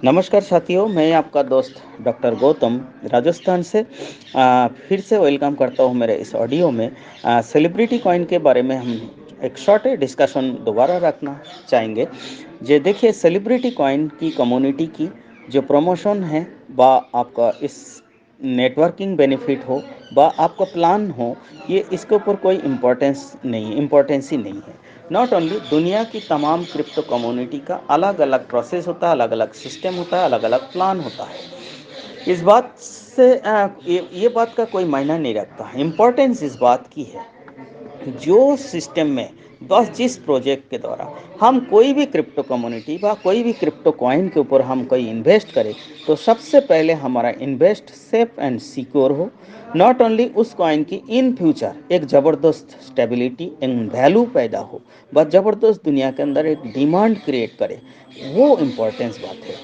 नमस्कार साथियों, मैं आपका दोस्त डॉक्टर गौतम राजस्थान से फिर से वेलकम करता हूँ मेरे इस ऑडियो में। सेलिब्रिटी कॉइन के बारे में हम एक शॉर्ट डिस्कशन दोबारा रखना चाहेंगे। जे देखिए, सेलिब्रिटी कॉइन की कम्युनिटी की जो प्रमोशन है बा आपका इस नेटवर्किंग बेनिफिट हो बा आपका प्लान हो, ये इसके ऊपर कोई इम्पोर्टेंस ही नहीं है। नॉट ओनली दुनिया की तमाम क्रिप्टो कम्युनिटी का अलग अलग प्रोसेस होता है, अलग अलग सिस्टम होता है, अलग अलग प्लान होता है। इस बात से ये बात का कोई मायना नहीं रखता। इम्पोर्टेंस इस बात की है, जो सिस्टम में बस जिस प्रोजेक्ट के द्वारा हम कोई भी क्रिप्टो कम्युनिटी व कोई भी क्रिप्टो कॉइन के ऊपर हम कोई इन्वेस्ट करें, तो सबसे पहले हमारा इन्वेस्ट सेफ एंड सिक्योर हो। नॉट ओनली उस कॉइन की इन फ्यूचर एक ज़बरदस्त स्टेबिलिटी एंड वैल्यू पैदा हो, बस ज़बरदस्त दुनिया के अंदर एक डिमांड क्रिएट करे, वो इम्पोर्टेंस बात है।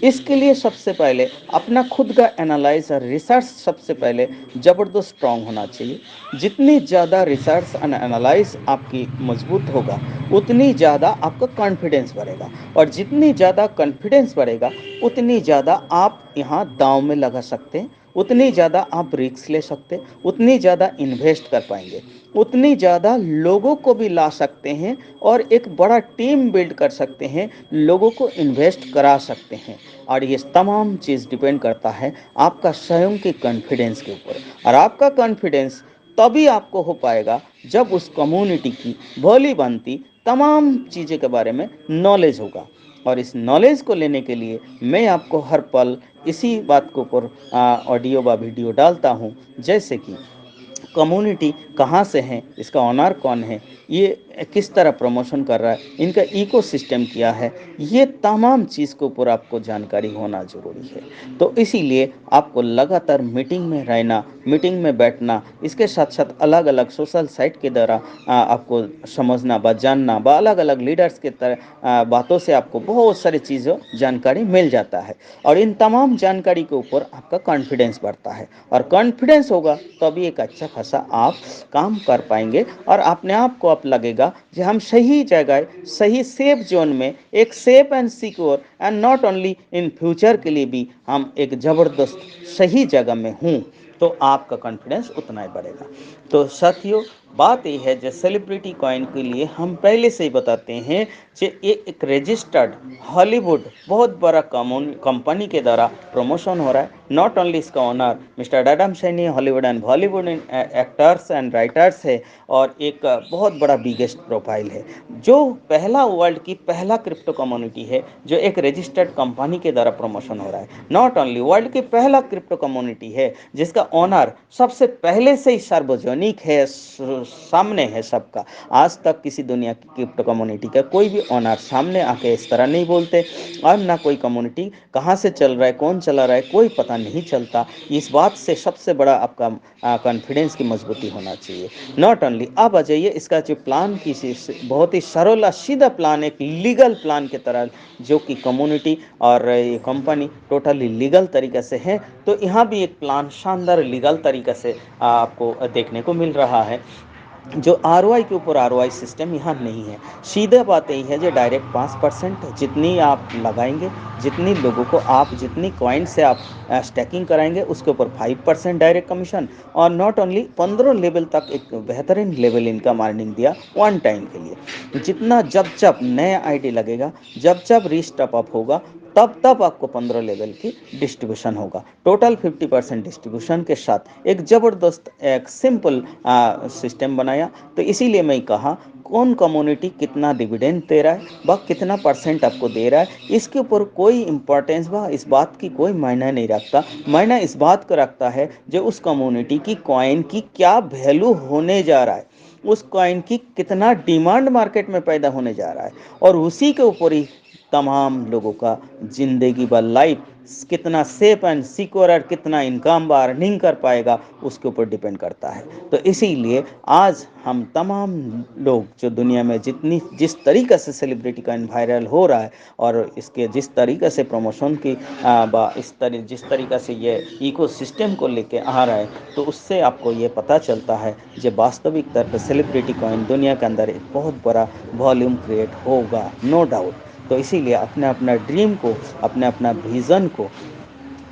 इसके लिए सबसे पहले अपना खुद का एनालाइज और रिसर्च सबसे पहले ज़बरदस्त स्ट्रांग होना चाहिए। जितनी ज़्यादा रिसर्च एंड एनालाइज आपकी मजबूत होगा, उतनी ज़्यादा आपका कॉन्फिडेंस बढ़ेगा, और जितनी ज़्यादा कॉन्फिडेंस बढ़ेगा, उतनी ज़्यादा आप यहाँ दांव में लगा सकते हैं, उतनी ज़्यादा आप रिस्क ले सकते हैं, उतनी ज़्यादा इन्वेस्ट कर पाएंगे, उतनी ज़्यादा लोगों को भी ला सकते हैं और एक बड़ा टीम बिल्ड कर सकते हैं, लोगों को इन्वेस्ट करा सकते हैं। और ये तमाम चीज़ डिपेंड करता है आपका स्वयं के कॉन्फिडेंस के ऊपर। और आपका कॉन्फिडेंस तभी आपको हो पाएगा जब उस कम्युनिटी की भली भांति तमाम चीज़ें के बारे में नॉलेज होगा। और इस नॉलेज को लेने के लिए मैं आपको हर पल इसी बात के ऊपर ऑडियो व वीडियो डालता हूँ, जैसे कि कम्युनिटी कहाँ से है, इसका ओनर कौन है, ये किस तरह प्रमोशन कर रहा है, इनका इकोसिस्टम क्या है, ये तमाम चीज़ के ऊपर आपको जानकारी होना ज़रूरी है। तो इसीलिए आपको लगातार मीटिंग में रहना, मीटिंग में बैठना, इसके साथ साथ अलग अलग सोशल साइट के द्वारा आपको समझना व जानना व अलग अलग लीडर्स के तरह बातों से आपको बहुत सारी चीज़ों जानकारी मिल जाता है। और इन तमाम जानकारी के ऊपर आपका कॉन्फिडेंस बढ़ता है, और कॉन्फिडेंस होगा तभी एक अच्छा खासा आप काम कर पाएंगे, और अपने आप को आप लगेगा कि हम सही जगह, सही सेफ जोन में, एक safe and secure and not only in future के लिए भी हम एक ज़बरदस्त सही जगह में हूँ, तो आपका कॉन्फिडेंस उतना ही बढ़ेगा। तो साथियों, बात यह है, जो सेलिब्रिटी कॉइन के लिए हम पहले से ही बताते हैं कि ये एक रजिस्टर्ड हॉलीवुड बहुत बड़ा कंपनी के द्वारा प्रमोशन हो रहा है। नॉट ओनली इसका owner mister Adam Saini Hollywood and Bollywood actors and writers है, और एक बहुत बड़ा बिगेस्ट प्रोफाइल है, जो पहला वर्ल्ड की पहला क्रिप्टो कम्युनिटी है जो एक रजिस्टर्ड कंपनी के द्वारा प्रमोशन हो रहा है। नॉट ओनली वर्ल्ड की पहला क्रिप्टो कम्युनिटी है जिसका ओनर सबसे पहले से ही सार्वजनिक है, सामने है सबका। आज तक किसी दुनिया की क्रिप्टो कम्युनिटी का कोई भी ओनर सामने आके इस तरह नहीं बोलते, और ना कोई कम्युनिटी कहाँ से चल रहा है, कौन चला रहा है, कोई पता नहीं चलता। इस बात से सबसे बड़ा आपका कॉन्फिडेंस की मजबूती होना चाहिए। नॉट ओनली, अब आ जाइए इसका जो प्लान की बहुत ही सरल सीधा प्लान, एक लीगल प्लान की तरह, जो कि कम्युनिटी और ये कंपनी टोटली लीगल तरीके से है। तो यहाँ भी एक प्लान शानदार लीगल तरीके से आपको देखने को मिल रहा है। जो आर के ऊपर आर सिस्टम यहाँ नहीं है। सीधा बात यही है, जो डायरेक्ट 5% जितनी आप लगाएंगे, जितनी लोगों को आप जितनी कॉइन से आप स्टैकिंग कराएंगे, उसके ऊपर 5% डायरेक्ट कमीशन। और नॉट ओनली 15 लेवल तक एक बेहतरीन लेवल इनका मार्निंग दिया वन टाइम के लिए। जितना जब जब नया आईडी लगेगा, जब जब रीस्टॉप अप होगा, तब तब आपको 15 लेवल की डिस्ट्रीब्यूशन होगा। टोटल 50% डिस्ट्रीब्यूशन के साथ एक ज़बरदस्त एक सिंपल सिस्टम बनाया। तो इसीलिए मैं कहा, कौन कम्युनिटी कितना डिविडेंड दे रहा है व कितना परसेंट आपको दे रहा है, इसके ऊपर कोई इंपॉर्टेंस व इस बात की कोई मायना नहीं रखता। मायना इस बात का रखता है जो उस कम्युनिटी की कॉइन की क्या वैल्यू होने जा रहा है, उस कॉइन की कितना डिमांड मार्केट में पैदा होने जा रहा है, और उसी के ऊपर ही तमाम लोगों का जिंदगी व लाइफ कितना सेफ एंड सिक्योर और कितना इनकम व अर्निंग कर पाएगा, उसके ऊपर डिपेंड करता है। तो इसीलिए आज हम तमाम लोग जो दुनिया में जिस तरीक़े से सेलिब्रिटी का वायरल हो रहा है, और इसके जिस तरीक़े से प्रमोशन की जिस तरीक़े से ये इकोसिस्टम को लेके आ रहा है, तो उससे आपको ये पता चलता है जो वास्तविक तौर पर सेलिब्रिटी कॉइन दुनिया के अंदर एक बहुत बड़ा वॉल्यूम क्रिएट होगा, नो डाउट। तो इसीलिए अपने अपना ड्रीम को, अपने अपना विज़न को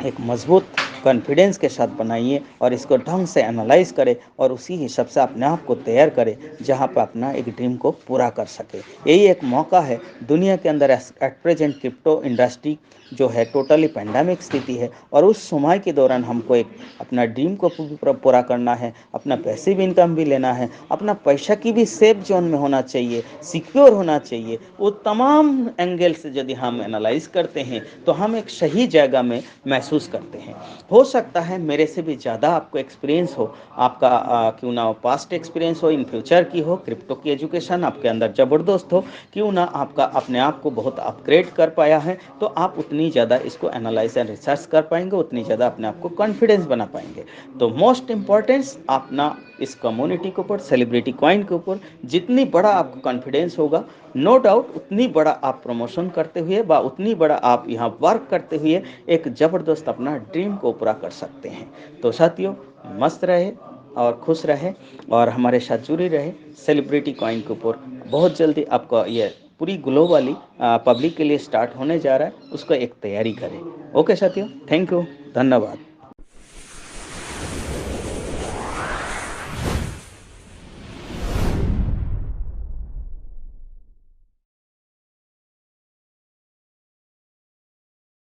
एक मजबूत कॉन्फिडेंस के साथ बनाइए और इसको ढंग से एनालाइज करें और उसी हिसाब से अपने आप को तैयार करें जहां पर अपना एक ड्रीम को पूरा कर सके। यही एक मौका है दुनिया के अंदर। एट प्रेजेंट क्रिप्टो इंडस्ट्री जो है टोटली पैंडेमिक स्थिति है और उस समय के दौरान हमको एक अपना ड्रीम को पूरा करना है, अपना पैसिव इनकम भी लेना है, अपना पैसा की भी सेफ जोन में होना चाहिए, सिक्योर होना चाहिए। वो तमाम एंगल से यदि हम एनालाइज करते हैं तो हम एक सही जगह में महसूस करते हैं। हो सकता है मेरे से भी ज़्यादा आपको एक्सपीरियंस हो, आपका क्यों ना पास्ट एक्सपीरियंस हो, इन फ्यूचर की हो, क्रिप्टो की एजुकेशन आपके अंदर ज़बरदस्त हो, क्यों ना आपका अपने आप को बहुत अपग्रेड कर पाया है, तो आप उतनी ज़्यादा इसको एनालाइज एंड रिसर्च कर पाएंगे, उतनी ज़्यादा अपने आप को कॉन्फिडेंस बना पाएंगे। तो मोस्ट इम्पॉर्टेंस अपना इस कम्युनिटी के ऊपर, सेलिब्रिटी कॉइन के ऊपर जितनी बड़ा आपको कॉन्फिडेंस होगा, नो डाउट उतनी बड़ा आप प्रमोशन करते हुए व उतनी बड़ा आप यहाँ वर्क करते हुए एक ज़बरदस्त अपना ड्रीम को पूरा कर सकते हैं। तो साथियों, मस्त रहे और खुश रहे और हमारे साथ जुड़ी रहे सेलिब्रिटी कॉइन के ऊपर। बहुत जल्दी आपका ये पूरी ग्लोबली पब्लिक के लिए स्टार्ट होने जा रहा है, उसको एक तैयारी करें। ओके साथियों, थैंक यू, धन्यवाद।